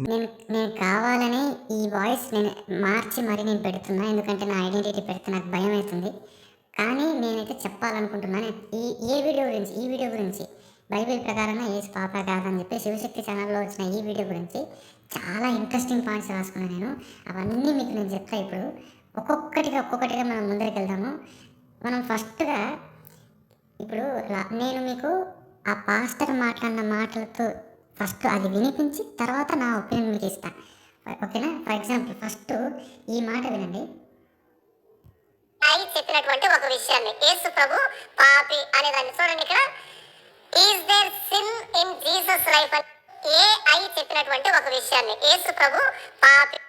నేను నేను కావాలని ఈ వాయిస్ నేను మార్చి మరి నేను పెడుతున్నా. ఎందుకంటే నా ఐడెంటిటీ పెడితే నాకు భయం అవుతుంది. కానీ నేనైతే చెప్పాలనుకుంటున్నాను. ఈ వీడియో గురించి బైబిల్ ప్రకారంగా యేసు పాప కాదని చెప్పి శివశక్తి ఛానల్లో వచ్చిన ఈ వీడియో గురించి చాలా ఇంట్రెస్టింగ్ పాయింట్స్ రాసుకున్నాను నేను. అవన్నీ మీకు నేను చెప్తా. ఇప్పుడు ఒక్కొక్కటిగా మనం ముందరికి వెళ్దాము. మనం ఫస్ట్గా ఇప్పుడు నేను మీకు ఆ పాస్టర్ మాట్లాడిన మాటలతో ఫస్ట్ అది వినిపించి తర్వాత నా ఒపీనియన్ మీకు ఇస్తాను. ఓకేనా? ఫర్ ఎగ్జాంపుల్ ఫస్ట్ ఈ మాట వినండి. చెప్పినటువంటి ఒక విషయాన్ని యేసు ప్రభు పాపి అనే దాన్ని చూడండి. ఇక్కడ is there sin in Jesus life అని ఏఐ చెప్పినటువంటి ఒక విషయాన్ని యేసు ప్రభు పాపి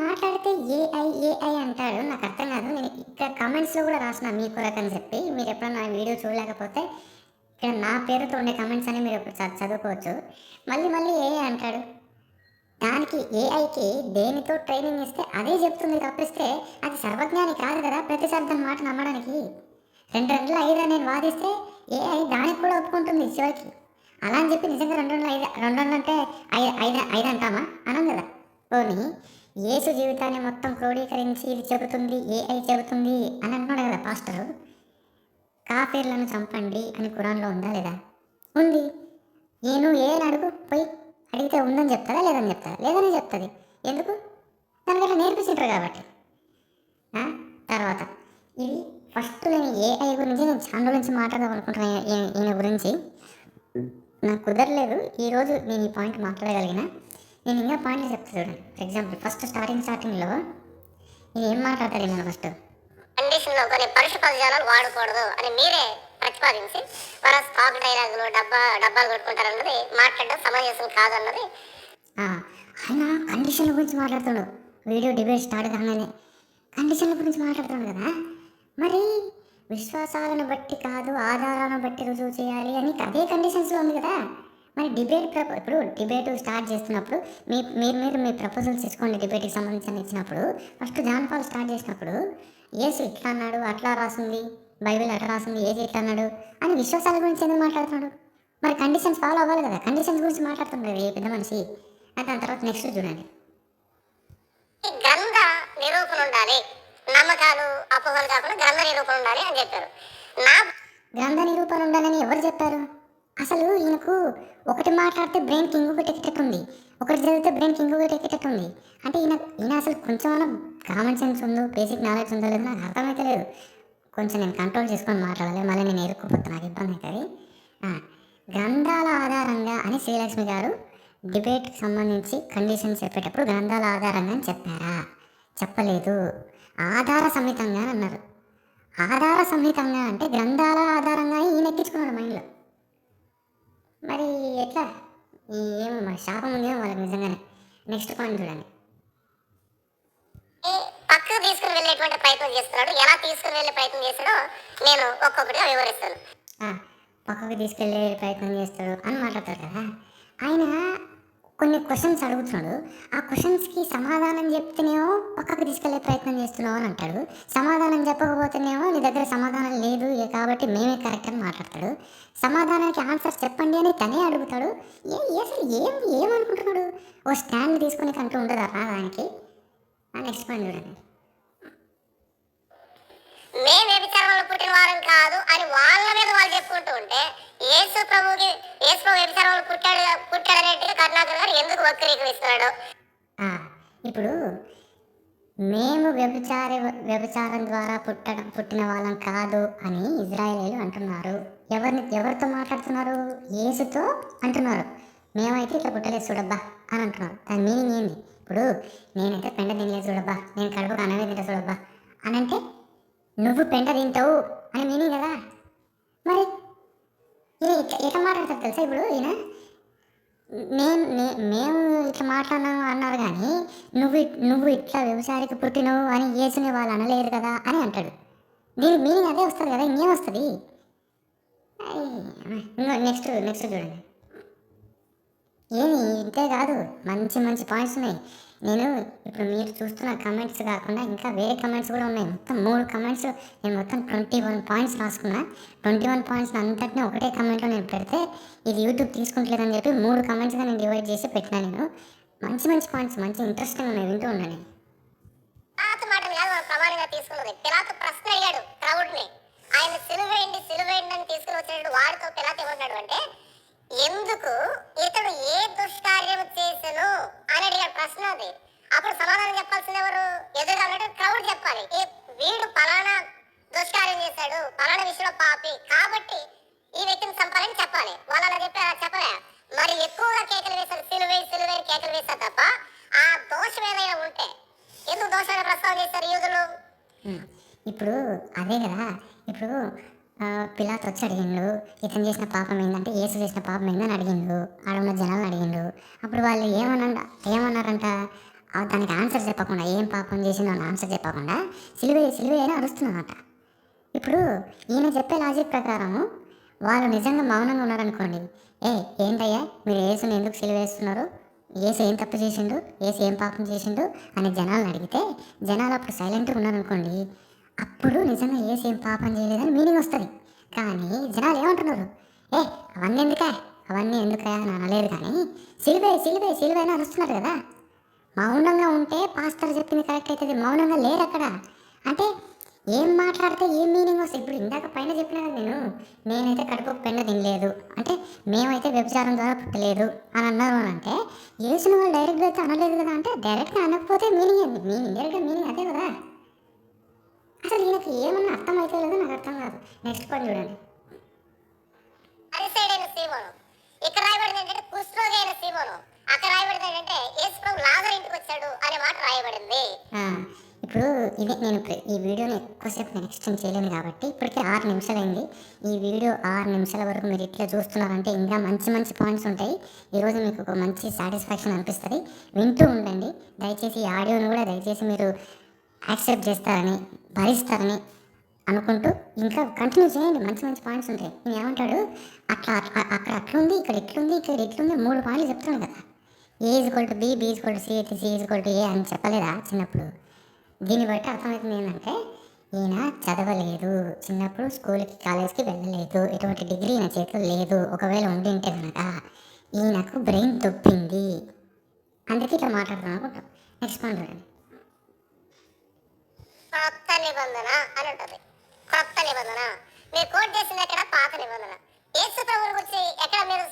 మాట్లాడితే ఏఐ అంటాడు. నాకు అర్థం కాదు. నేను ఇక్కడ కమెంట్స్లో కూడా రాసిన మీ కొరకని చెప్పి, మీరు ఎప్పుడన్నా నా వీడియో చూడలేకపోతే ఇక్కడ నా పేరుతో ఉండే కమెంట్స్ అని మీరు చదువుకోవచ్చు. మళ్ళీ ఏఐ అంటాడు. దానికి ఏఐకి దేనితో ట్రైనింగ్ ఇస్తే అదే చెప్తుంది తప్పిస్తే అది సర్వజ్ఞాని కాదు కదా ప్రతిసారి దాని మాట నమ్మడానికి. 2 నేను వాదిస్తే ఏఐ దానికి కూడా ఒప్పుకుంటుంది చివరికి. అలా అని చెప్పి నిజంగా 2 అంటే 5 అంటామా? అనం కదా. పోనీ యేసు జీవితాన్ని మొత్తం క్రోడీకరించి ఇది చెబుతుంది, ఏఐ చెబుతుంది అని అంటున్నాడు కదా పాస్టరు. కాఫీర్లను చంపండి అని ఖురాన్లో ఉందా లేదా? ఉంది. నువ్వు ఏని అడుగు, పోయి అడిగితే ఉందని చెప్తారా లేదని చెప్తారా? లేదని చెప్తుంది. ఎందుకు? దానికట్లా నేర్పించారు కాబట్టి. తర్వాత ఇది ఫస్ట్ నేను ఏఐ గురించి నేను చాలా గురించి మాట్లాడదాం అనుకుంటున్నాను. ఈయన గురించి నాకు కుదరలేదు. ఈరోజు నేను ఈ పాయింట్ మాట్లాడగలిగిన. నేను ఇంకా పాయింట్లు చెప్తాను చూడండి. ఫర్ ఎగ్జాంపుల్ ఫస్ట్ స్టార్టింగ్లో నేను ఏం మాట్లాడతారు నేను ఫస్ట్ కండిషన్లో కొన్ని పరుష పదజాలాలు వాడకూడదు అని మీరే ప్రతిపాదించి మన స్టాక్ డైలాగులు డబ్బాలు కొట్టుకుంటారన్నది మాట్లాడడం సమంజసం కాదన్నది. ఆయన కండిషన్ల గురించి మాట్లాడుతున్నాడు. వీడియో డిబేట్ స్టార్ట్ కాగానే కండిషన్ల గురించి మాట్లాడుతున్నాడు కదా. మరి విశ్వాసాలను బట్టి కాదు ఆధారాలను బట్టి రుజువు చేయాలి అని అదే కండిషన్స్లో ఉంది కదా. మరి ఇప్పుడు డిబేట్ స్టార్ట్ చేస్తున్నప్పుడు మీరు మీ ప్రపోజల్స్ ఇచ్చుకోండి. డిబేట్కి సంబంధించిన ఇచ్చినప్పుడు ఫస్ట్ జాన్ పాల్ స్టార్ట్ చేసినప్పుడు యేసు ఇట్లా అన్నాడు, అట్లా రాసింది, బైబిల్ అట్లా రాసింది, ఏది ఇట్లా అన్నాడు అని విశ్వాసాల గురించి ఎందుకు మాట్లాడుతున్నాడు? మరి కండిషన్స్ ఫాలో అవ్వాలి కదా. కండిషన్స్ గురించి మాట్లాడుతున్నాడు ఏ పెద్ద మనిషి. దాని తర్వాత నెక్స్ట్ చూడండి. గ్రంథ నిరూపణ ఉండాలి, నమ్మకాలు అపోహలు కాకుండా గ్రంథ నిరూపణ ఉండాలి అని చెప్పారు. గ్రంథ నిరూపణ ఉండాలని ఎవరు చెప్పారు? అసలు ఈయనకు ఒకటి మాట్లాడితే బ్రెయిన్కి ఇంకొకటి ఎక్కేటట్టుంది, ఒకటి చదివితే బ్రెయిన్కి ఇంకొకటి ఎక్కేటట్టుంది. అంటే ఈయన అసలు కొంచెం కామన్ సెన్స్ ఉందో, బేసిక్ నాలెడ్జ్ ఉందో లేదో నాకు అర్థమైతే లేదు. కొంచెం నేను కంట్రోల్ చేసుకొని మాట్లాడాలి, మళ్ళీ నేను ఎరుక్కుపోతే నాకు ఇబ్బంది అవుతుంది. గ్రంథాల ఆధారంగా అని శ్రీలక్ష్మి గారు డిబేట్కి సంబంధించి కండిషన్స్ చెప్పేటప్పుడు గ్రంథాల ఆధారంగా అని చెప్పారా? చెప్పలేదు. ఆధార సహితంగా అన్నారు. ఆధార సహితంగా అంటే గ్రంథాల ఆధారంగా ఈయన ఎక్కించుకున్నాడు మైండ్లో. మరి ఎట్లా? ఏమో మరి శాపం ఉందేమో వాళ్ళకి నిజంగానే. నెక్స్ట్ పాయింట్ చూడండి. పక్కకు తీసుకుని వెళ్ళేటువంటి ప్రయత్నం చేస్తున్నాడు. ఎలా తీసుకుని వెళ్ళే ప్రయత్నం చేస్తాడో నేను ఒక్కొక్కటిగా వివరిస్తాను. పక్కకు తీసుకెళ్ళే ప్రయత్నం చేస్తాడు అని మాట్లాడతారు కదా. ఆయన కొన్ని క్వశ్చన్స్ అడుగుతున్నాడు. ఆ క్వశ్చన్స్కి సమాధానం చెప్తేనేమో పక్కకు తీసుకెళ్లే ప్రయత్నం చేస్తున్నావు అని అంటాడు. సమాధానం చెప్పకపోతేనేమో నీ దగ్గర సమాధానం లేదు కాబట్టి మేమే కరెక్ట్ అని మాట్లాడతాడు. సమాధానానికి ఆన్సర్ చెప్పండి అని తనే అడుగుతాడు. అసలు ఏమనుకుంటున్నాడు? ఓ స్టాండ్ తీసుకుని కంటూ ఉండదు దానికి. నెక్స్ట్ పాయింట్ చూడండి. మేము వ్యభిచారంలో పుట్టిన వారం కాదు అని వాళ్ళ మీద వాళ్ళు చెప్పుకుంటూ ఉంటే యేసు ప్రభు వ్యభిచారంలో పుట్టాడనేట్టుగా కరుణాకర్ గారు ఎందుకు వక్రీకరిస్తున్నాడు? ఇప్పుడు మేము వ్యభిచారం ద్వారా పుట్టిన వాళ్ళం కాదు అని ఇజ్రాయేలీలు అంటున్నారు. ఎవరితో మాట్లాడుతున్నారు? యేసుతో అంటున్నారు. మేమైతే ఇట్లా పుట్టలేదు చూడబ్బా అని అంటున్నారు. దాని మీనింగ్ ఏంది? ఇప్పుడు నేనైతే పెండ తినలేదు చూడబ్బా, నేను కడుపుకు అన్నమే తింటా చూడబ్బా అని అంటే నువ్వు పెంట తింటావు అని మీనింగ్ కదా. మరి ఈయన ఎట్లా మాట్లాడతారు తెలుసా? ఇప్పుడు ఈయన మేము ఇట్లా మాట్లాడినాము అన్నారు కానీ నువ్వు ఇట్లా వ్యవసాయానికి పుట్టినవు అని యేసుని వాళ్ళు అనలేరు కదా అని అంటాడు. దీని మీనింగ్ అదే వస్తుంది కదా, ఇంకేం వస్తుంది? నెక్స్ట్ చూడండి. ఏమి ఇంతే కాదు, మంచి మంచి పాయింట్స్ ఉన్నాయి. నేను ఇప్పుడు మీరు చూస్తున్న కమెంట్స్ కాకుండా ఇంకా వేరే కమెంట్స్ కూడా ఉన్నాయి. మొత్తం 3 కమెంట్స్, నేను మొత్తం 21 పాయింట్స్ రాసుకున్నా. 21 పాయింట్స్ అంతటినీ ఒకటే కమెంట్లో నేను పెడితే ఇది యూట్యూబ్ తీసుకుంటలేదని చెప్పి 3 కమెంట్స్గా నేను డివైడ్ చేసి పెట్టినా. నేను మంచి మంచి పాయింట్స్, మంచి ఇంట్రెస్టింగ్ ఉన్నాయి, వింటూ ఉన్నాను. మాటలు కాదు మనం ప్రమాణంగా తీసుకున్నది. పిలాతు ప్రశ్న అడిగాడు క్రౌడ్ని, ఆయన సిలువేయండి అని తీసుకుని వచ్చినట్టు వాడితో పిలాతు ఏమన్నాడు అంటే, ఎందుకు ఇతడు ఏ దుష్కార్యం చేసెను అని అడిగాడు. ప్రశ్న అది. అప్పుడు సమాధానం చెప్పాల్సింది ఎవరు? ఎదురుగా ఉన్నట్టు క్రౌడ్ చెప్పాలి. వీడు పలానా దుష్కార్యం చేశాడు, పలానా విషయంలో పాపి, కాబట్టి ఈ వ్యక్తిని చంపాలని చెప్పాలి. వాళ్ళు అలా చెప్పలే. మరి ఎక్కువగా కేకలు వేశారు, సిలువే కేకలు వేశారు తప్ప ఆ దోషం ఏదైనా ఉంటే ఎందుకు దోషాన్ని ప్రస్తావన చేశారు యూదులు? ఇప్పుడు అదే కదా, ఇప్పుడు పిలాతు వచ్చి అడిగిండు, ఇతను చేసిన పాపం ఏంటంటే యేసు చేసిన పాపం ఏందని అడిగిండు, ఆడ ఉన్న జనాలను అడిగిండు. అప్పుడు వాళ్ళు ఏమన్నారంట, దానికి ఆన్సర్ చెప్పకుండా, ఏం పాపం చేసిందో అని ఆన్సర్ చెప్పకుండా సిలువే అని అరుస్తున్నారట. ఇప్పుడు ఈయన చెప్పే లాజిక్ ప్రకారం వాళ్ళు నిజంగా మౌనంగా ఉన్నారనుకోండి, ఏంటయ్యా మీరు యేసుని ఎందుకు సిలువేస్తున్నారు, యేసు ఏం తప్పు చేసిండు, యేసు ఏం పాపం చేసిండు అని జనాలను అడిగితే జనాలు అప్పుడు సైలెంట్గా ఉన్నారనుకోండి, అప్పుడు నిజంగా యేసు ఏం పాపం చేయలేదని మీనింగ్ వస్తుంది. కానీ జనాలు ఏమంటున్నారు, అవన్నీ ఎందుకా అని అనలేదు, కానీ సిలువే అని అరుస్తున్నారు కదా. మౌనంగా ఉంటే పాస్టర్ చెప్పింది కరెక్ట్ అవుతుంది, మౌనంగా లేరు అక్కడ. అంటే ఏం మాట్లాడితే ఏం మీనింగ్ వస్తుంది. ఇప్పుడు ఇందాక పైన చెప్పినా కదా, నేనైతే కడుపుకు పెన్న తినలేదు అంటే, మేమైతే వ్యభిచారం ద్వారా పుట్టలేదు అని అన్నారు అని అంటే, యేసుని వాళ్ళు డైరెక్ట్గా అయితే అనలేదు కదా. అంటే డైరెక్ట్గా అనకపోతే మీనింగ్ ఏంది? ఇండైరెక్ట్గా మీనింగ్ అదే కదా. అసలు ఈయనకి ఏమన్నా అర్థం అయితే లేదో నాకు అర్థం కాదు. నెక్స్ట్ పాయింట్ చూడండి. అరిసైడైన సీమోను, ఇక్కడ రాయబడింది ఏంటంటే కుష్ఠరోగి అయిన సీమోను, అక్కడ రాయబడింది ఏంటంటే యేసు ప్రభు లాజరు ఇంటికి వచ్చాడు అనే మాట రాయబడింది. ఇప్పుడు ఇదే నేను ఈ వీడియోని ఎక్కువసేపు నేను ఎక్స్టెండ్ చేయలేను కాబట్టి ఇప్పటికే 6 నిమిషాలు అయింది. ఈ వీడియో 6 నిమిషాల వరకు మీరు ఇట్లా చూస్తున్నారంటే ఇంకా మంచి మంచి పాయింట్స్ ఉంటాయి. ఈరోజు మీకు ఒక మంచి సాటిస్ఫాక్షన్ అనిపిస్తుంది, వింటూ ఉండండి. దయచేసి ఈ ఆడియోని కూడా దయచేసి మీరు యాక్సెప్ట్ చేస్తారని, భరిస్తారని అనుకుంటూ ఇంకా కంటిన్యూ చేయండి. మంచి మంచి పాయింట్స్ ఉంటాయి. నేను ఏమంటాడు, అక్కడ అట్లుంది, ఇక్కడ ఇట్లుంది, ఇక్కడ ఇట్లుంది, 3 పాయింట్లు చెప్తున్నాను కదా. A=B, B=C అయితే C=A అని చెప్పలేదా చిన్నప్పుడు? దీన్ని బట్టి అర్థమవుతుంది ఏంటంటే, ఈయన చదవలేదు, చిన్నప్పుడు స్కూల్కి కాలేజ్కి వెళ్ళలేదు, ఎటువంటి డిగ్రీ ఈయన చేతిలో లేదు. ఒకవేళ ఉండింటే కనుక ఈయనకు బ్రెయిన్ తొప్పింది, అందుకే ఇట్లా మాట్లాడుతున్నాను అనుకుంటాం. నెక్స్ట్ పాయింట్ చూడండి. కొత్త నిబంధన అని ఉంటుంది. కొత్త నిబంధన మీరు కోట్ చేసింది ఎక్కడ? పాత నిబంధన. యేసు ప్రభువు గురించి ఎక్కడ మీరు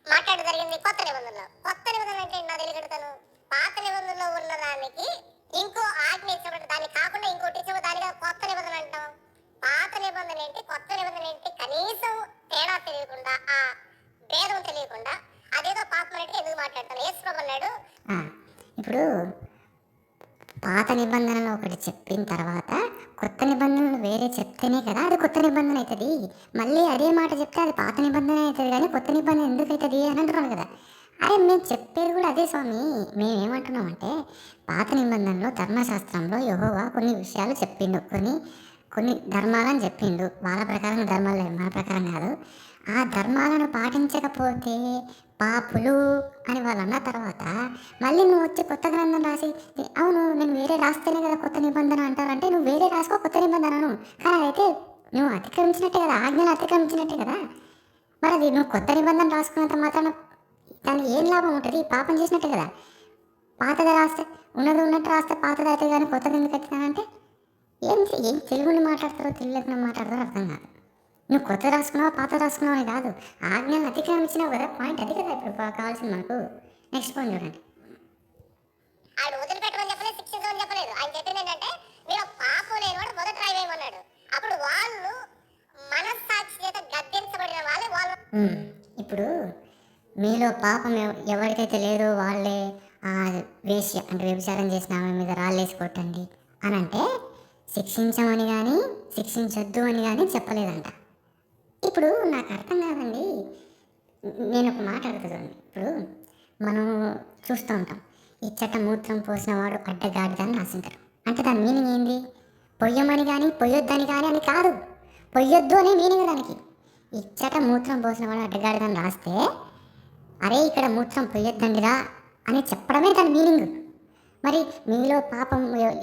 మాట్లాడడం జరిగింది? కొత్త నిబంధనలో. కొత్త నిబంధన అంటే నా తెలియగడతాను, పాత నిబంధనలో ఉన్న దానికి ఇంకో ఆజ్ఞ ఇచ్చినప్పుడు దాన్ని కాకుండా ఇంకోటి ఇచ్చినప్పుడు దానిగా కొత్త నిబంధన అంటాం. పాత నిబంధన ఏంటి, కొత్త నిబంధన ఏంటి, కనీసం తేడా తెలియకుండా, ఆ భేదం తెలియకుండా అదేదో పాపం అంటే ఎందుకు మాట్లాడతాను? యేసు ప్రభు అన్నాడు, ఇప్పుడు పాత నిబంధనలు ఒకటి చెప్పిన తర్వాత కొత్త నిబంధనలు వేరే చెప్తేనే కదా అది కొత్త నిబంధన అవుతుంది. మళ్ళీ అదే మాట చెప్తే అది పాత నిబంధన అవుతుంది, కానీ కొత్త నిబంధన ఎందుకు అవుతుంది అని అంటున్నాను కదా. అరే మేము చెప్పేది కూడా అదే స్వామి. మేమేమంటున్నామంటే, పాత నిబంధనలో ధర్మశాస్త్రంలో యెహోవా కొన్ని విషయాలు చెప్పిండు, కొన్ని ధర్మాలను చెప్పిండు. వాళ్ళ ప్రకారం ధర్మాలు, మన ప్రకారం కాదు. ఆ ధర్మాలను పాటించకపోతే పాపులు అని వాళ్ళు అన్న తర్వాత మళ్ళీ నువ్వు వచ్చి కొత్త గ్రంథం రాసి, అవును నేను వేరే రాస్తేనే కదా కొత్త నిబంధన అంటారంటే, నువ్వు వేరే రాసుకో కొత్త నిబంధనను, కానీ అయితే నువ్వు అతిక్రమించినట్టే కదా, ఆజ్ఞలు అతిక్రమించినట్టే కదా. మరి అది నువ్వు కొత్త నిబంధన రాసుకున్నంత మాత్రాన దానికి ఏం లాభం ఉంటుంది? పాపం చేసినట్టే కదా. పాతగా రాస్తే ఉన్నట్టు రాస్తే పాతది అయితే కానీ కొత్తది ఎందుకు అవుతుందంటే, ఏం తెలుగుని మాట్లాడతారో తెలుగు లేకుండా మాట్లాడతారో అర్థం కాదు. నువ్వు కొత్త రాసుకున్నావా పాత రాసుకున్నావు అని కాదు, ఆజ్ఞలను అతిక్రమించినావు కదా. పాయింట్ అది కదా ఇప్పుడు కావాల్సింది మనకు. నెక్స్ట్ పాయింట్ చూడండి. ఆయన వదిలిపెట్టమని చెప్పలేదు, శిక్షించమని చెప్పలేదు. ఆయన చెప్పింది ఏంటంటే, మీరు పాపం లేనివాడు మొదట రాయమన్నాడు. అప్పుడు వాళ్ళు మనస్సాక్షి చేత గద్దించబడిన వాళ్ళు ఇప్పుడు మీలో పాపం ఎవరికైతే లేదో వాళ్ళే వేశ్య అంటే వ్యభిచారం చేసిన ఆమె మీద రాళ్ళేసి కొట్టండి అని అంటే, శిక్షించమని కానీ శిక్షించొద్దు అని కానీ చెప్పలేదంట. ఇప్పుడు నాకు అర్థం కాదండి, నేను ఒక మాట అడుగుతాను. ఇప్పుడు మనం చూస్తూ ఉంటాం, ఇచ్చట మూత్రం పోసిన వాడు అడ్డగాడిదని రాసింటారు. అంటే దాని మీనింగ్ ఏంది? పొయ్యమని కానీ పొయ్యొద్దని కానీ అని కాదు, పొయ్యొద్దు అనే మీనింగ్ దానికి. ఇచ్చట మూత్రం పోసిన వాడు అడ్డగాడిదని రాస్తే అరే ఇక్కడ మూత్రం పొయ్యొద్దండిరా అని చెప్పడమే దాని మీనింగ్. మరి మీలో పాపం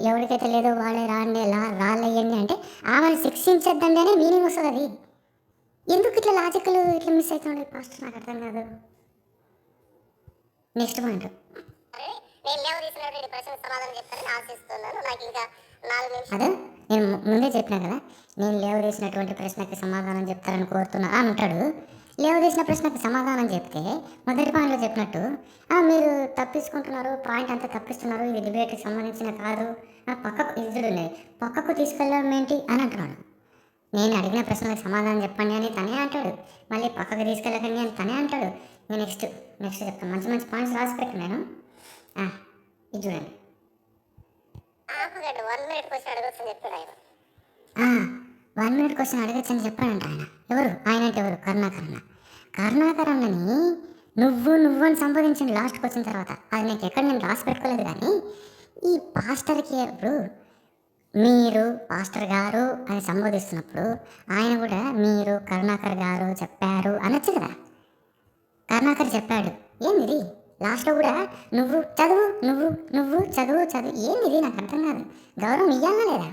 ఎవరికైతే లేదో వాళ్ళే రాండి రాళ్ళయ్యండి అంటే ఆమెను శిక్షించద్దండి అనే మీనింగ్ వస్తుంది. అది ఎందుకు ఇట్లా లాజికల్ ఇట్లా మిస్ అవుతుంది పాస్టర్, నాకు అర్థం కాదు. నెక్స్ట్ పాయింట్, అదే నేను ముందే చెప్పినా కదా, నేను లేవదీసినటువంటి ప్రశ్నకి సమాధానం చెప్తారని కోరుతున్నా అంటాడు. లేవదీసిన ప్రశ్నకి సమాధానం చెప్తే మొదటి పాయింట్లో చెప్పినట్టు మీరు తప్పించుకుంటున్నారు, పాయింట్ అంతా తప్పిస్తున్నారు, ఇది డిబేట్కి సంబంధించిన కాదు, పక్కకు ఇద్దరు పక్కకు తీసుకెళ్ళడం ఏంటి అని అంటున్నాడు. నేను అడిగిన ప్రశ్నలకు సమాధానం చెప్పండి అని తనే అంటాడు, మళ్ళీ పక్కకు తీసుకెళ్ళకండి అని తనే అంటాడు. నేను నెక్స్ట్ చెప్తాను, మంచి మంచి పాయింట్స్ రాసి పెట్టాను నేను. ఇది చూడండి, 1 minute క్వశ్చన్ అడగచ్చు అని చెప్పాడు ఆయన. 1 minute క్వశ్చన్ అడగచ్చు అని చెప్పాడంట ఆయన. ఎవరు ఆయన అంటే ఎవరు? కరుణాకర్ అన్నని నువ్వు అని సంబోధించండి లాస్ట్కి వచ్చిన తర్వాత. అది నీకు ఎక్కడ నేను రాసి పెట్టుకోలేదు. కానీ ఈ పాస్టర్కి ఎప్పుడు మీరు పాస్టర్ గారు అని సంబోధిస్తున్నప్పుడు ఆయన కూడా మీరు కరుణాకర్ గారు చెప్పారు అనొచ్చు కదా. కరుణాకర్ చెప్పాడు ఏంది లాస్ట్లో కూడా నువ్వు చదువు ఏంది నాకు అర్థం కాదు. గౌరవం ఇవ్వాలా లేదా?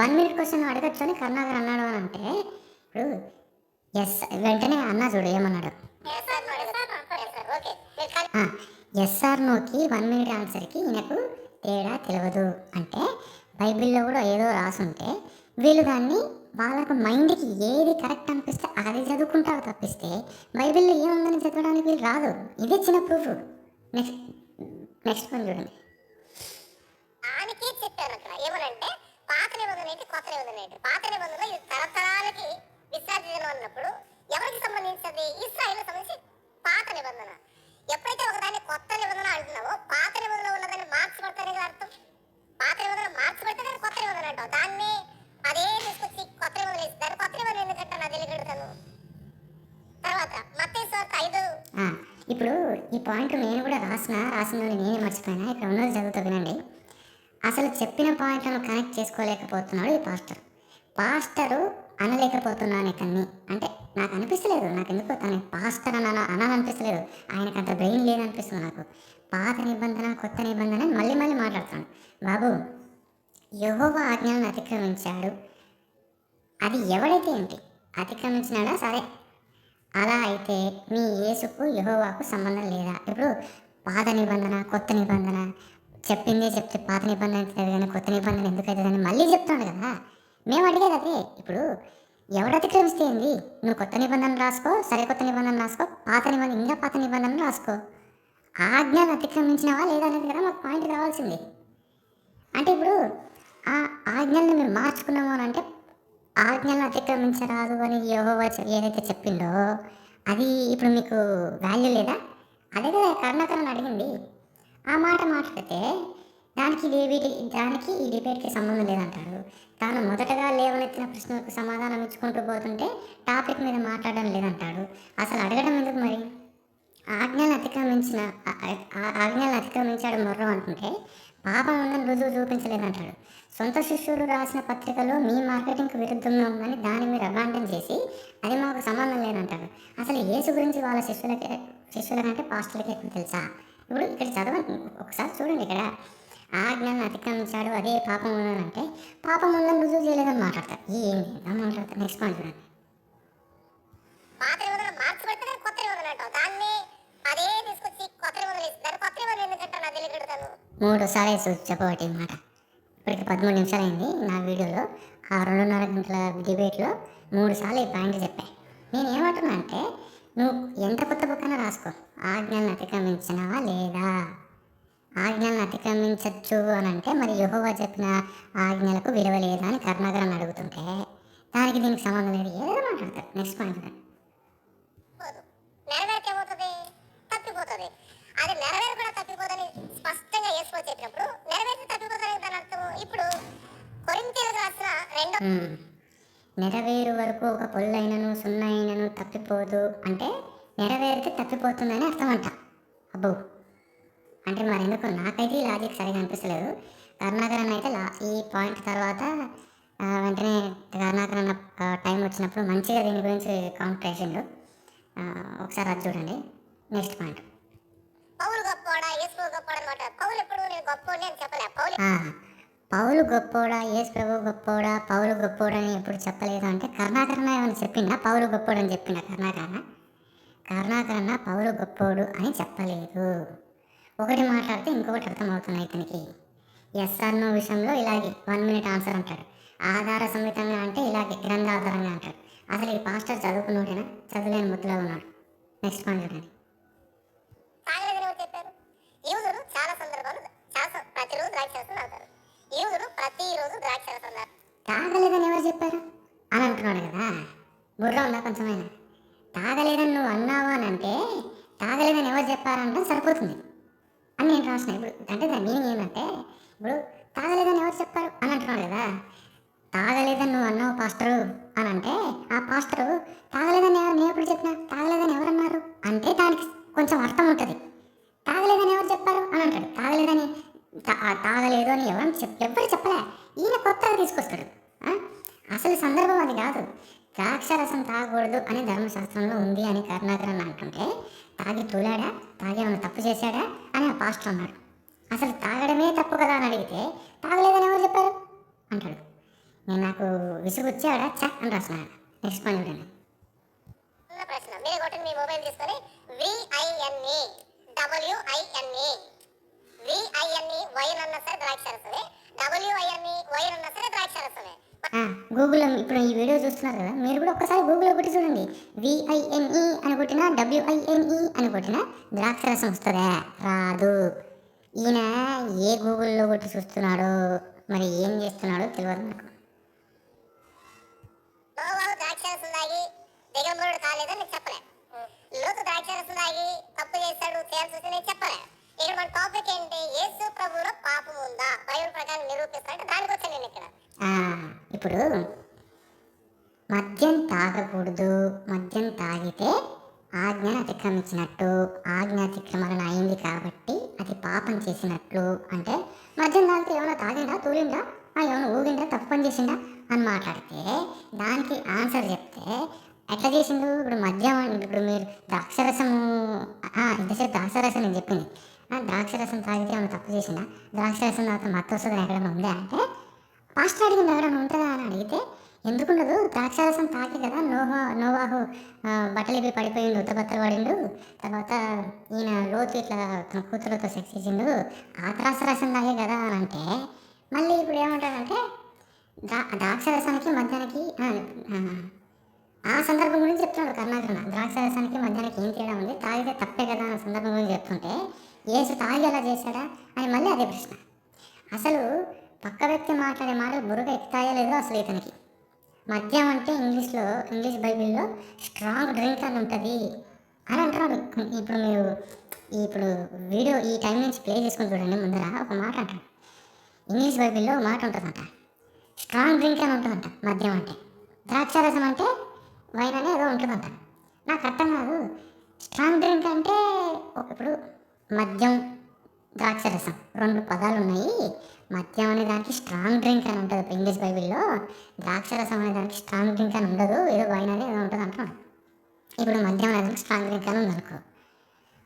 1 minute క్వశ్చన్ అడగచ్చు అని కరుణాకర్ అన్నాడు అని అంటే ఇప్పుడు ఎస్ వెంటనే అన్నా చూడు ఏమన్నాడు, ఎస్ ఆర్ నోకి 1 minute ఆన్సర్కి ఈయనకు తేడా తెలియదు అంటే బైబిల్లో కూడా ఏదో రాసుంటే వీళ్ళు దాన్ని వాళ్ళకు మైండ్కి ఏది కరెక్ట్ అనిపిస్తే అది చదువుకుంటారు తప్పిస్తే బైబిల్లో ఏముందని చదవడానికి వీళ్ళు రాదు. ఇదే చిన్న ప్రూఫ్. నెక్స్ట్ పని చూడండి, దానికి చెప్పారు అక్కడ ఏమనంటే పాత నిబంధన ఏంటి కొత్త నిబంధన ఏంటి. పాత నిబంధన ఇది తరతరాలకి విసర్జన ఉన్నప్పుడు ఎవరికి సంబంధించింది? ఇశ్రాయేలుకు సంబంధించి పాత నిబంధన. ఎప్పుడైతే ఒకదాన్ని కొత్త నిబంధన అంటున్నావో పాత నిబంధన ఉన్నదాన్ని మార్చబడతానే అర్థం. పాత నిబంధన మార్చబడితే దాన్ని కొత్త నిబంధన అంటావు. దాన్ని అదే తీసుకొచ్చి కొత్త నిబంధన ఇస్తారు. కొత్త నిబంధన ఎందుకంటే నా తెలియగలుగుతాను. తర్వాత మత్తయి సువార్త 5. ఇప్పుడు ఈ పాయింట్ నేను కూడా రాసిందని నేనే మర్చిపోయినా. ఇక్కడ ఉన్నది చదువుతా వినండి. అసలు చెప్పిన పాయింట్లను కనెక్ట్ చేసుకోలేకపోతున్నాడు ఈ పాస్టరు అనలేకపోతున్నాను ఇతన్ని అంటే నాకు అనిపిస్తలేదు. నాకు ఎందుకో తను పాస్టర్ అనాలనిపిస్తలేదు. ఆయనకు అంత బ్రెయిన్ లేదనిపిస్తుంది నాకు. పాత నిబంధన కొత్త నిబంధన మళ్ళీ మాట్లాడుతున్నాడు. బాబు, యెహోవా ఆజ్ఞలను అతిక్రమించాడు, అది ఎవడైతే ఏంటి అతిక్రమించినాడా సరే, అలా అయితే మీ యేసుకు యెహోవాకు సంబంధం లేదా? ఇప్పుడు పాత నిబంధన కొత్త నిబంధన చెప్తే పాత నిబంధన అవుతుంది కానీ కొత్త నిబంధన ఎందుకు అవుతుందని మళ్ళీ చెప్తున్నాడు కదా. మేము అడిగేది అదే. ఇప్పుడు ఎవడు అతిక్రమిస్తే ఏంది? నువ్వు కొత్త నిబంధన రాసుకో, సరే కొత్త నిబంధన రాసుకో, పాత నిబంధన రాసుకో. ఆజ్ఞలు అతిక్రమించినవా లేదా అనేది కదా మాకు పాయింట్ కావాల్సింది. అంటే ఇప్పుడు ఆ ఆజ్ఞలను మేము మార్చుకున్నాము అని అంటే ఆజ్ఞలను అతిక్రమించరాదు అని యెహోవా ఏదైతే చెప్పిండో అది ఇప్పుడు మీకు వాల్యూ లేదా? అదే కదా కరుణాకరణ అడిగింది. ఆ మాట మాట్లాడితే దానికి ఈ డిబేట్కి సంబంధం లేదంటాడు. తాను మొదటగా లేవనెత్తిన ప్రశ్నలకు సమాధానం ఇచ్చుకుంటూ పోతుంటే టాపిక్ మీద మాట్లాడడం లేదంటాడు. అసలు అడగడం ఎందుకు మరి? ఆజ్ఞలను అతిక్రమించాడు మొర్రం అనుకుంటే పాపం ఉందని రుజువు చూపించలేదంటాడు. సొంత శిష్యులు రాసిన పత్రికలో మీ మార్కెటింగ్కి విరుద్ధంగా ఉందని దాన్ని మీరు అబాండన్ చేసి అది మాకు సంబంధం లేదంటాడు. అసలు యేసు గురించి వాళ్ళ శిష్యులకంటే పాస్టర్లకి ఎక్కువ తెలుసా? ఇప్పుడు ఇక్కడ చదవండి ఒకసారి చూడండి. ఇక్కడ ఆజ్ఞలను అతిక్రమించాడు అదే పాపం ఉందంటే పాపం ఉందని రుజువు చేయలేదని మాట్లాడతారు. ఏంటి మాట్లాడతారు? నెక్స్ట్ పాయింట్ చూడండి. పాత నిబంధన మార్చబడితే కొత్త నిబంధన అంటావు. దాన్ని అదే తీసుకొచ్చి కొత్త నిబంధన ఇస్తారు. కొత్త నిబంధన ఎందుకంటే నా తెలియగలుగుతాను. 3 సార్లు చెప్పబట్టి మాట. ఇప్పటికి 13 నిమిషాలు అయింది నా వీడియోలో. ఆ 2.5 గంటల డిబేట్లో 3 సార్లు ఈ పాయింట్ చెప్పాను. నేను ఏమంటున్నా అంటే నువ్వు ఎంత కొత్త బుక్కైనా రాసుకో, ఆజ్ఞలను అతిక్రమించినవా లేదా? ఆజ్ఞలను అతిక్రమించవచ్చు అని అంటే మరి యెహోవా చెప్పిన ఆజ్ఞలకు విలువ లేదా అని కరుణాకరణ అడుగుతుంటే దానికి దీనికి సంబంధం లేదు, ఏదో మాట్లాడతారు. నెక్స్ట్ పాయింట్ నెరవేర్చేమవుతుంది? తప్పిపోతుంది. అది నెరవేరు కూడా తప్పిపోతుంది స్పష్టంగా యేసు చెప్పినప్పుడు నెరవేర్చి తప్పిపోతుంది దాని అర్థం. ఇప్పుడు కొరింథీయులకు రాసిన 2 నెరవేరు వరకు ఒక పొల్లైనను సున్నైనను తప్పిపోదు అంటే నెరవేరితే తప్పిపోతుందని అర్థం అంట. అబ్బో, అంటే మరి ఎందుకు నాకైతే ఈ లాజిక్ సరిగా అనిపిస్తలేదు. కరుణాకరణ అయితే ఈ పాయింట్ తర్వాత వెంటనే కరుణాకరణ టైం వచ్చినప్పుడు మంచిగా దీని గురించి కౌంటర్ చేసిండు. ఒకసారి అది చూడండి. నెక్స్ట్ పాయింట్, పౌలు గొప్పోడా యేసు గొప్పోడా అనమాట. పౌలు ఎప్పుడు నేను గొప్పోడిని అని చెప్పలే. పౌలు పౌలు గొప్పోడా యేసు ప్రభు గొప్పోడా పౌలు గొప్పోడా అని ఎప్పుడు చెప్పలేదు అంటే కరుణాకరణ ఏమైనా చెప్పిందా పౌలు గొప్పోడు అని చెప్పిందా? కరుణాకరణ పౌలు గొప్పోడు అని చెప్పలేదు. ఒకటి మాట్లాడితే ఇంకొకటి అర్థమవుతుంది ఇతనికి. ఎస్ఆర్నో విషయంలో ఇలాగే 1 minute ఆన్సర్ అంటాడు. ఆధార సమితంగా అంటే ఇలాగే గ్రంథాధారంగా అంటాడు. అసలు ఈ పాస్టర్ చదువుకున్నాడేనా? చదువులేని ముద్దులో ఉన్నాడు. నెక్స్ట్ పాయింట్ చూడండి. తాగలేదని ఎవరు చెప్పారు? యూదులు చాలా సందర్భాలు ప్రతిరోజు ద్రాక్షరసం తాగుతారు. యూదులు ప్రతిరోజు ద్రాక్షరసం తాగుతారు. తాగలేదని ఎవరు చెప్పారు అని అంటున్నాడు కదా. బుర్ర ఉందా కొంచెమైనా? తాగలేదని నువ్వు అన్నావు అని అంటే తాగలేదని ఎవరు చెప్పారంటే సరిపోతుంది అని నేను రాసిన. ఇప్పుడు అంటే దాని మీనింగ్ ఏంటంటే, ఇప్పుడు తాగలేదని ఎవరు చెప్పారు అని అంటున్నాడు కదా. తాగలేదని నువ్వు అన్నావు పాస్టరు అని అంటే ఆ పాస్టరు తాగలేదని ఎవరు, నేను ఎప్పుడు చెప్పినా తాగలేదని ఎవరు అన్నారు అంటే దానికి కొంచెం అర్థం ఉంటుంది. తాగలేదని ఎవరు చెప్పారు అని అంటాడు. తాగలేదు అని ఎవరు చెప్పలే. ఈయన కొత్తగా తీసుకొస్తాడు. అసలు సందర్భం అది కాదు. ద్రాక్షరసం తాగకూడదు అని ధర్మశాస్త్రంలో ఉంది అని కరుణాకరణ అంటుంటే తాగి తూలాడా, తాగి ఏమైనా తప్పు చేశాడా అని ఆ పాస్టర్ అన్నాడు. అసలు తాగడమే తప్పు కదా అని అడిగితే తాగలేదని ఎవరు చెప్పారు అంటాడు. నాకు విసుగు వచ్చాడా చక్ అని రాసినాడు. నెక్స్ట్ పాయింట్ చూడండి. ప్రశ్న మీరు కొట్టిన మీ మొబైల్ తీసుకొని VINE వైన్ అన్నా సరే ద్రాక్షరసమే, వైన్ అన్నా సరే ద్రాక్షరసమే. గూగుల్లో ఇప్పుడు ఈ వీడియో చూస్తున్నారు కదా, మీరు కూడా ఒక్కసారి గూగుల్లో కొట్టి చూడండి. VINE అని కొట్టినా WINE అని కొట్టినా ద్రాక్షరసం వస్తుందా? రాదు. ఈయన ఏ గూగుల్లో కొట్టి చూస్తున్నాడో మరి ఏం చేస్తున్నాడో తెలియదు నాకు. నోవాహు ద్రాక్షరసం తాగి దిగంబరుడు కాలేదని నేను చెప్పలే. లోతు ద్రాక్షరసం తాగి తప్పు చేశాడు తేల్చి నేను చెప్పలే. ఇక్కడ మన టాపిక్ ఏంటి? యేసు ప్రభువులో పాపం ఉందా బైబిల్ ప్రకారం నిరూపిస్తానంటే దానికి వచ్చాను నేను ఇక్కడ. ఇప్పుడు మద్యం తాగకూడదు, మద్యం తాగితే ఆజ్ఞను అతిక్రమించినట్టు, ఆజ్ఞ అతిక్రమణ అయింది కాబట్టి అది పాపం చేసినట్లు. అంటే మద్యం తాగితే ఏమైనా తాగిండా, తూలిండా, ఏమైనా ఊగిండా, తప్పు పని చేసిండా అని మాట్లాడితే దానికి ఆన్సర్ చెప్తే ఎట్లా చేసిండు? ఇప్పుడు మద్యం, ఇప్పుడు మీరు ద్రాక్షరసము ఇంతసేపు ద్రాక్షరసం నేను చెప్పింది, ద్రాక్షరసం తాగితే ఏమైనా తప్పు చేసిందా, ద్రాక్షరసం తాగితే మత్తు వస్తుంది ఎక్కడైనా ఉందా అంటే పాస్టర్ అడిగింది ఎవరైనా ఉంటుందా అని అడిగితే ఎందుకుండదు, ద్రాక్షారసం తాకి కదా నోవాహు బట్టలు ఇవి పడిపోయిండు, ఉత్తబత్తలు పడిండు, తర్వాత ఈయన లోతు ఇట్లా తన కూతురుతో సెక్స్ చేసిండు, ఆ ద్రాక్షరసం తాగే కదా అని అంటే మళ్ళీ ఇప్పుడు ఏమంటాడంటే ద్రాక్షరసానికి మధ్యానికి ఆ సందర్భం గురించి చెప్తున్నాడు కరుణాకరణ. ద్రాక్షరసానికి మధ్యానికి ఏం తేడా ఉంది, తాగితే తప్పే కదా అన్న సందర్భం గురించి చెప్తుంటే యేసు తాగి ఎలా చేశాడా అని మళ్ళీ అదే ప్రశ్న. అసలు పక్క వ్యక్తి మాట్లాడే మాటలు బుర్రగా ఎక్కుతాయో లేదో అసలు ఇతనికి. మద్యం అంటే ఇంగ్లీష్ బైబిల్లో స్ట్రాంగ్ డ్రింక్ అని ఉంటుంది అని అంటున్నాడు. ఇప్పుడు వీడియో ఈ టైం నుంచి ప్లే చేసుకుని చూడండి. ముందర ఒక మాట అంటాడు, ఇంగ్లీష్ బైబిల్లో ఒక మాట ఉంటుందంట, స్ట్రాంగ్ డ్రింక్ అని ఉంటుందంట మద్యం అంటే. ద్రాక్షారసం అంటే వైన్ అని ఏదో ఉంటుందంట. నాకు అర్థం కాదు. స్ట్రాంగ్ డ్రింక్ అంటే ఇప్పుడు మద్యం ద్రాక్షరసం 2 పదాలు ఉన్నాయి. మద్యం అనే దానికి స్ట్రాంగ్ డ్రింక్ అని ఉంటుంది ఇంగ్లీష్ బైబిల్లో, ద్రాక్షరసం అనే దానికి స్ట్రాంగ్ డ్రింక్ అని ఉండదు, ఏదో వైన్ అనేది ఏదో ఉంటుంది అంటున్నాడు. ఇప్పుడు మద్యం అనేది స్ట్రాంగ్ డ్రింక్ అని ఉందనుకో,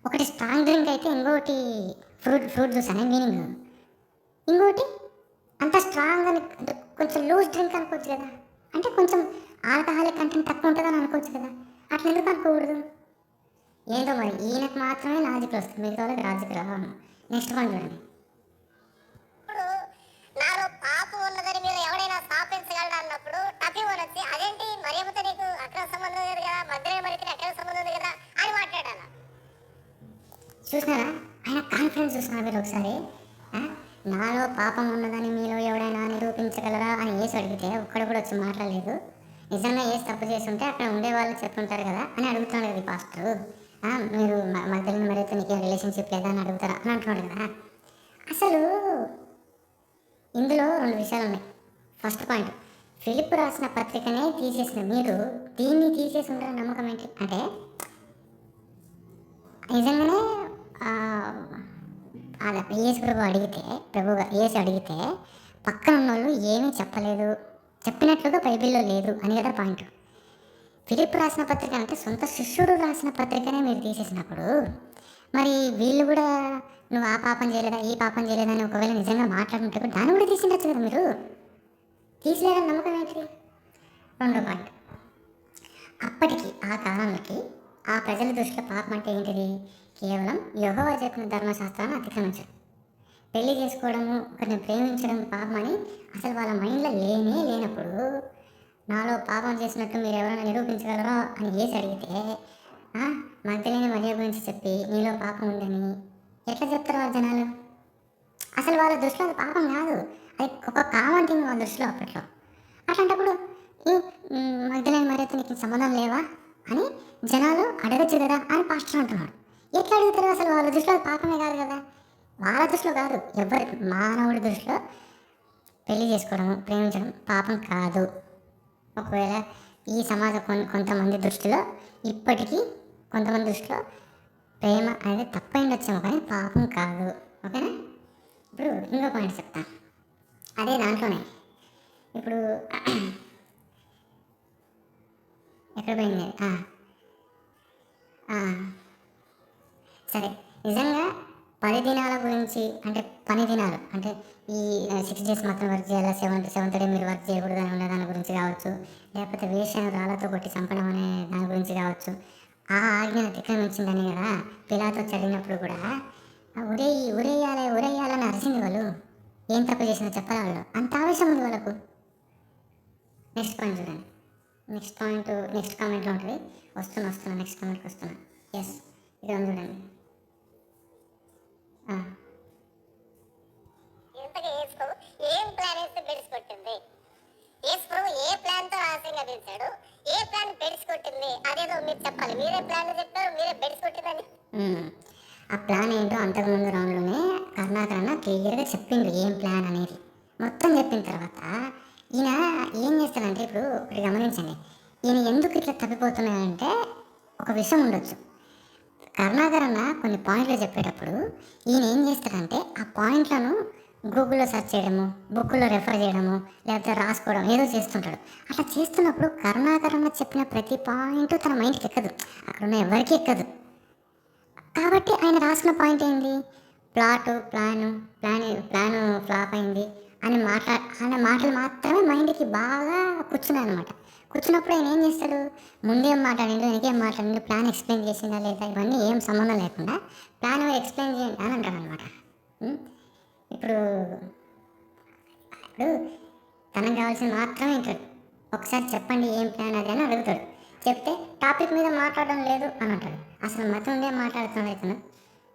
ఒకటి స్ట్రాంగ్ డ్రింక్ అయితే ఇంకొకటి ఫ్రూట్ జ్యూస్ అనే మీనింగ్, ఇంకొకటి అంత స్ట్రాంగ్ అని కొంచెం లూజ్ డ్రింక్ అనుకోవచ్చు కదా, అంటే కొంచెం ఆల్కహాలిక్ కంటెంట్ తక్కువ ఉంటుందని అనుకోవచ్చు కదా, అట్లా ఎందుకు అనుకోకూడదు? ఏంటో మరి ఈయనకు మాత్రమే లాజిక్ వస్తుంది, మిగతా వాళ్ళకి లాజిక్ రావాలి. నెక్స్ట్ పాయింట్ చూడండి. ఇప్పుడు నాలో పాపం ఉన్నదని మీరు ఎవరైనా స్థాపించగలరా అన్నప్పుడు టపి వచ్చి అదేంటి మరియమ్మతో నీకు అక్రమ సంబంధం లేదు కదా, మధ్య మరికి అక్రమ సంబంధం ఉంది కదా అని మాట్లాడాను. చూసినారా ఆయన కాన్ఫిడెన్స్? చూసినారా మీరు ఒకసారి? నాలో పాపం ఉన్నదని మీలో ఎవడైనా నిరూపించగలరా అని యేసు అడిగితే ఒక్కడు కూడా వచ్చి మాట్లాడలేదు. నిజంగా యేసు తప్పు చేసి ఉంటే అక్కడ ఉండే వాళ్ళు చెప్పుంటారు కదా అని అడుగుతున్నాడు కదా పాస్టర్. మీరు మధ్యలో మరైతే నీకు రిలేషన్షిప్ లేదా అని అడుగుతారా అని అంటున్నాడు కదా. అసలు ఇందులో 2 విషయాలు ఉన్నాయి. ఫస్ట్ పాయింట్, ఫిలిప్ రాసిన పత్రికనే తీసేసిన మీరు దీన్ని తీసేసి ఉంటారని నమ్మకం ఏంటి? అంటే నిజంగానే యేసు యేసు అడిగితే పక్కన ఉన్న వాళ్ళు ఏమీ చెప్పలేదు, చెప్పినట్లుగా బైబిల్లో లేదు అని కదా పాయింట్. ఫిలిప్ రాసిన పత్రిక అంటే సొంత శిష్యుడు రాసిన పత్రికనే మీరు తీసేసినప్పుడు మరి వీళ్ళు కూడా నువ్వు ఆ పాపం చేయలేదా ఈ పాపం చేయలేదని ఒకవేళ నిజంగా మాట్లాడుతుంటే దాన్ని కూడా తీసిండొచ్చు కదా మీరు. తీసిలేదని నమ్మకం ఏంటిది? రెండో పాయింట్, అప్పటికి ఆ కాలంలోకి ఆ ప్రజల దృష్టిలో పాపం అంటే ఏంటిది? కేవలం యెహోవా చెప్పిన ధర్మశాస్త్రాన్ని అతిక్రమించడం, పెళ్లి చేసుకోవడము, ఒకరిని ప్రేమించడం పాపం అని అసలు వాళ్ళ మైండ్లో లేనప్పుడు నాలో పాపం చేసినట్టు మీరు ఎవరైనా నిరూపించగలరా అని ఏసి అడిగితే మగ్ధలేని మరియ గురించి చెప్పి నీలో పాపం ఉందని ఎట్లా చెప్తారు ఆ జనాలు? అసలు వాళ్ళ దృష్టిలో అది పాపం కాదు, అది ఒక కామన్ థింగ్ వాళ్ళ దృష్టిలో అప్పట్లో. అట్లాంటప్పుడు మగ్ధలేని మరియతో నీకు సంబంధం లేవా అని జనాలు అడగచ్చు కదా అని పాస్టర్ అంటున్నాడు. ఎట్లా అడుగుతారు? అసలు వాళ్ళ దృష్టిలో అది పాపమే కాదు కదా. వాళ్ళ దృష్టిలో కాదు, ఎవరి మానవుడి దృష్టిలో పెళ్లి చేసుకోవడము, ప్రేమించడం పాపం కాదు. ఒకవేళ ఈ సమాజం కొంతమంది దృష్టిలో ఇప్పటికీ కొంతమంది దృష్టిలో ప్రేమ అనేది తప్పైండొచ్చేమో కానీ పాపం కాదు. ఓకేనా? ఇప్పుడు ఇంకో పాయింట్ చెప్తాను, అదే దాంట్లోనే. ఇప్పుడు ఎక్కడ పోయింది? సరే, నిజంగా 10 దినాల గురించి అంటే పని దినాలు అంటే ఈ 6 days మాత్రం వర్క్ చేయాలి, సెవెంత్ డే మీరు వర్క్ చేయకూడదు అని ఉండే దాని గురించి కావచ్చు, లేకపోతే వేషను రాళ్ళతో కొట్టి చంపడం అనే దాని గురించి కావచ్చు, ఆ ఆజ్ఞను అతిక్రమించిందని కదా పిలాతో చదివినప్పుడు కూడా ఉరేయాలని అరిచింది వాళ్ళు. ఏం తప్పు చేసినా చెప్పాలి వాళ్ళు, అంత ఆవేశం ఉంది వాళ్ళకు. నెక్స్ట్ పాయింట్ చూడండి. నెక్స్ట్ కామెంట్లో ఉంటుంది. వస్తున్నా నెక్స్ట్ కామెంట్కి వస్తున్నా. ఎస్, ఇక్కడ చూడండి. ఇంతగా యేసు ఏం ప్లాన్ వేస్తే బెడిసికొట్టింది? యేసు ప్రభు ఏ ప్లాన్ తో రహస్యంగా పిలిచాడు, ఏ ప్లాన్ బెడిసికొట్టింది అదేదో మీరు చెప్పాలి. మీరే ప్లాన్ చెప్పారు, మీరే బెడిసికొట్టిందని. ఆ ప్లాన్ ఏంటో అంతకుముందు రౌండ్లోనే కరుణాకరణ క్లియర్గా చెప్పిండు ఏం ప్లాన్ అనేది. మొత్తం చెప్పిన తర్వాత ఈయన ఏం చేస్తాడంటే, ఇప్పుడు ఒకటి గమనించండి, ఈయన ఎందుకు ఇట్లా తప్పిపోతున్నాడంటే ఒక విషయం ఉండొచ్చు. కరుణాకరణ కొన్ని పాయింట్లు చెప్పేటప్పుడు ఈయన ఏం చేస్తాడంటే ఆ పాయింట్లను గూగుల్లో సెర్చ్ చేయడము, బుక్కుల్లో రెఫర్ చేయడము, లేకపోతే రాసుకోవడం ఏదో చేస్తుంటాడు. అట్లా చేస్తున్నప్పుడు కరుణాకరణ చెప్పిన ప్రతి పాయింట్ తన మైండ్కి ఎక్కదు, అక్కడ ఉన్న ఎవరికి ఎక్కదు. కాబట్టి ఆయన రాసుకున్న పాయింట్ ఏంది? ప్లాను ఫ్లాప్ అయింది అని ఆయన మాటలు మాత్రమే మైండ్కి బాగా కూర్చున్నాయి అనమాట. కూర్చున్నప్పుడు ఆయన ఏం చేస్తాడు? ముందేం మాట్లాడిండు, వెనకేం మాట్లాడిండు, ప్లాన్ ఎక్స్ప్లెయిన్ చేసిందా లేదా, ఇవన్నీ ఏం సంబంధం లేకుండా ప్లాన్ ఎక్స్ప్లెయిన్ చేయండి అని అంటాడు అనమాట. ఇప్పుడు తనకు కావాల్సింది మాత్రమే వింటాడు. ఒకసారి చెప్పండి ఏం ప్లాన్ అది అని అడుగుతాడు. చెప్తే టాపిక్ మీద మాట్లాడడం లేదు అని అంటాడు. అసలు మతం ఉండే మాట్లాడుతున్నాడు ఇతను.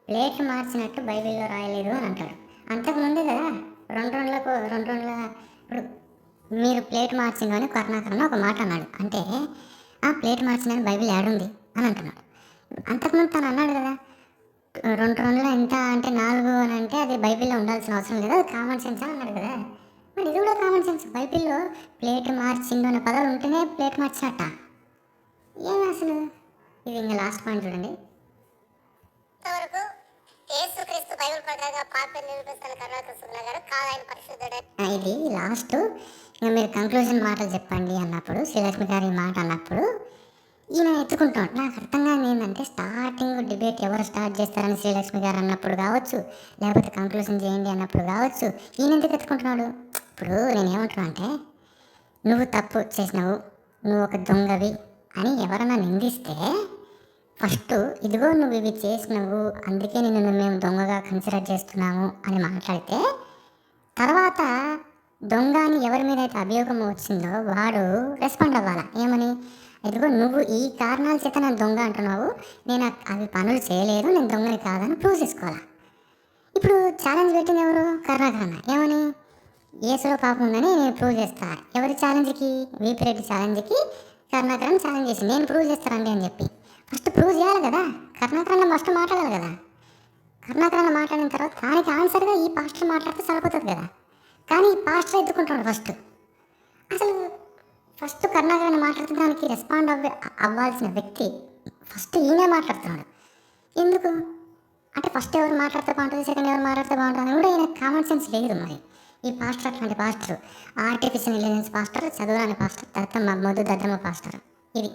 ప్లేట్లు మార్చినట్టు బైబిల్లో రాయలేదు అని అంటాడు. అంతకుముందే కదా రెండు రోజుల ఇప్పుడు మీరు ప్లేట్ మార్చింది అని కరుణాకరణ ఒక మాట అన్నాడు. అంటే ఆ ప్లేట్ మార్చిందని బైబిల్ యాడుంది అని అంటున్నాడు. అంతకుముందు తను అన్నాడు కదా 2 రోజులు ఎంత అంటే 4 అని అంటే అది బైబిల్లో ఉండాల్సిన అవసరం లేదు, అది కామన్ సెన్స్ అని అన్నాడు కదా. మరి ఇది కూడా కామన్ సెన్స్. బైబిల్లో ప్లేట్ మార్చిండు అనే పదాలు ఉంటేనే ప్లేట్ మార్చినట్ట. ఏమి అసలు? ఇది ఇంకా లాస్ట్ పాయింట్ చూడండి. ఇంతవరకు యేసుక్రీస్తు బైబిల్ ప్రకారంగా పాపని నిరూపిస్తున్న కరుణాకృష్ణ గారు కాదు, ఆయన పరిశుద్ధుడే. ఇది లాస్ట్. ఇంకా మీరు కంక్లూజన్ మాటలు చెప్పండి అన్నప్పుడు, శ్రీలక్ష్మి గారి మాట అన్నప్పుడు ఈయన ఎత్తుకుంటాడు. నాకు అర్థం కాని ఏంటంటే స్టార్టింగ్ డిబేట్ ఎవరు స్టార్ట్ చేస్తారని శ్రీలక్ష్మి గారు అన్నప్పుడు కావచ్చు, లేకపోతే కంక్లూజన్ చేయండి అన్నప్పుడు కావచ్చు, ఈయన ఎందుకు ఎత్తుకుంటున్నాడు? ఇప్పుడు నేనేమంటున్నా అంటే, నువ్వు తప్పు చేసినావు, నువ్వు ఒక దొంగవి అని ఎవరన్నా నిందిస్తే ఫస్ట్ ఇదిగో నువ్వు ఇవి చేసినావు, అందుకే నిన్ను మేము దొంగగా కన్సిడర్ చేస్తున్నాము అని మాట్లాడితే, తర్వాత దొంగ అని ఎవరి మీద అయితే అభియోగం వచ్చిందో వాడు రెస్పాండ్ అవ్వాలా. ఏమని? ఇదిగో నువ్వు ఈ కారణాల చేత నేను దొంగ అంటున్నావు, నేను అవి పనులు చేయలేదు, నేను దొంగని కాదని ప్రూవ్ చేసుకోవాలా. ఇప్పుడు ఛాలెంజ్ పెట్టింది ఎవరు? కరుణాకరణ. ఏమని? యేసులో పాపం ఉందని నేను ప్రూవ్ చేస్తా. ఎవరి ఛాలెంజ్కి? వీపీ రెడ్డి ఛాలెంజ్కి కరుణాకరణ ఛాలెంజ్ చేసి నేను ప్రూవ్ చేస్తానండి అని చెప్పి ఫస్ట్ ప్రూవ్ చేయాలి కదా. కరుణాకరణ ఫస్ట్ మాట్లాడాలి కదా. కరుణాకరణ మాట్లాడిన తర్వాత దానికి ఆన్సర్గా ఈ పాస్టర్ మాట్లాడితే సరిపోతుంది కదా. కానీ ఈ పాస్టర్ ఎత్తుకుంటాడు అసలు ఫస్ట్ కరుణాకరణ మాట్లాడితే దానికి రెస్పాండ్ అవ్వాల్సిన వ్యక్తి ఫస్ట్ ఈయనే మాట్లాడుతున్నాడు. ఎందుకు అంటే ఫస్ట్ ఎవరు మాట్లాడితే బాగుంటుంది, సెకండ్ ఎవరు మాట్లాడితే బాగుంటుంది అని కూడా ఈయన కామన్ సెన్స్ లేదు. మరి ఈ పాస్టర్ అట్లాంటి పాస్టర్, ఆర్టిఫిషియల్ ఇంటెలిజెన్స్ పాస్టర్, చదువురాని పాస్టర్, మొద్దు దద్దమ్మ పాస్టర్. ఇది